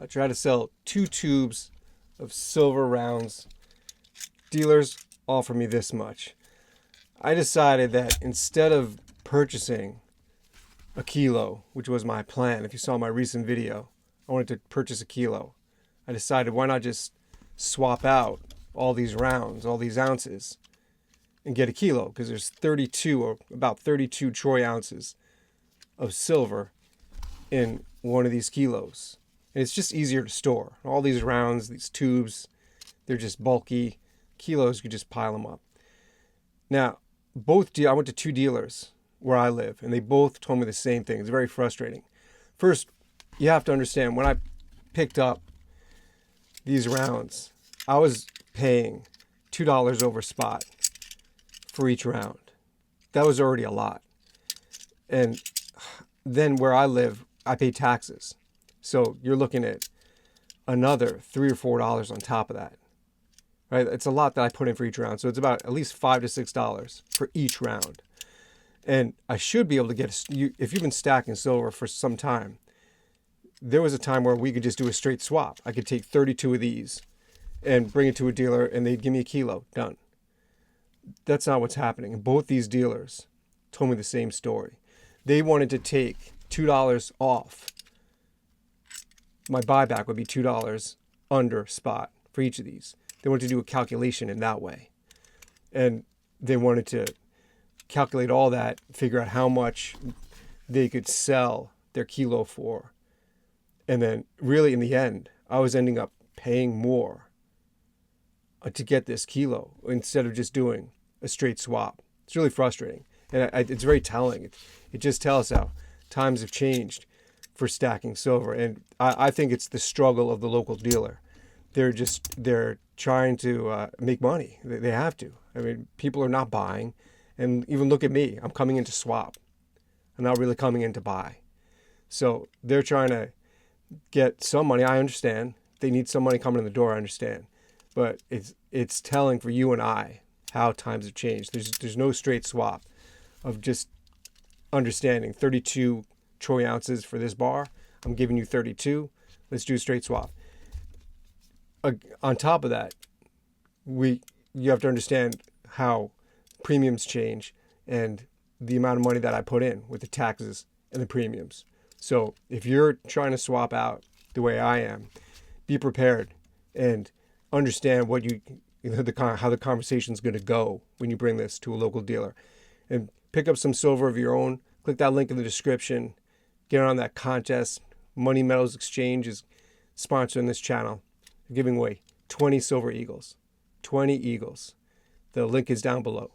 I tried to sell 2 tubes of silver rounds. Dealers offer me this much. I decided that instead of purchasing a kilo, which was my plan, if you saw my recent video, I wanted to purchase a kilo. I decided why not just swap out all these rounds, all these ounces, and get a kilo, because there's 32 or about 32 troy ounces of silver in one of these kilos. And it's just easier to store. All these rounds, these tubes, they're just bulky. Kilos, you just pile them up. Now, I went to 2 dealers where I live, and they both told me the same thing. It's very frustrating. First, you have to understand, when I picked up these rounds, I was paying $2 over spot for each round. That was already a lot. And then where I live, I pay taxes. So you're looking at another $3 or $4 on top of that. Right? It's a lot that I put in for each round. So it's about at least $5 to $6 for each round. And I should be able to get, if you've been stacking silver for some time, there was a time where we could just do a straight swap. I could take 32 of these and bring it to a dealer and they'd give me a kilo. Done. That's not what's happening. And both these dealers told me the same story. They wanted to take $2 off. My buyback would be $2 under spot for each of these. They wanted to do a calculation in that way. And they wanted to calculate all that, figure out how much they could sell their kilo for. And then really in the end, I was ending up paying more to get this kilo instead of just doing a straight swap. It's really frustrating. And it's very telling. It just tells how times have changed for stacking silver. And I think it's the struggle of the local dealer. They're trying to make money. They have to. I mean, people are not buying. And even look at me. I'm coming in to swap. I'm not really coming in to buy. So they're trying to get some money. I understand. They need some money coming in the door. I understand. But it's telling for you and I how times have changed. There's no straight swap of just understanding 32 troy ounces for this bar. I'm giving you 32. Let's do a straight swap. On top of that, you have to understand how premiums change and the amount of money that I put in with the taxes and the premiums. So if you're trying to swap out the way I am, be prepared and understand what how the conversation is going to go when you bring this to a local dealer. And pick up some silver of your own. Click that link in the description. Get on that contest. Money Metals Exchange is sponsoring this channel. They're giving away 20 silver eagles. 20 eagles. The link is down below.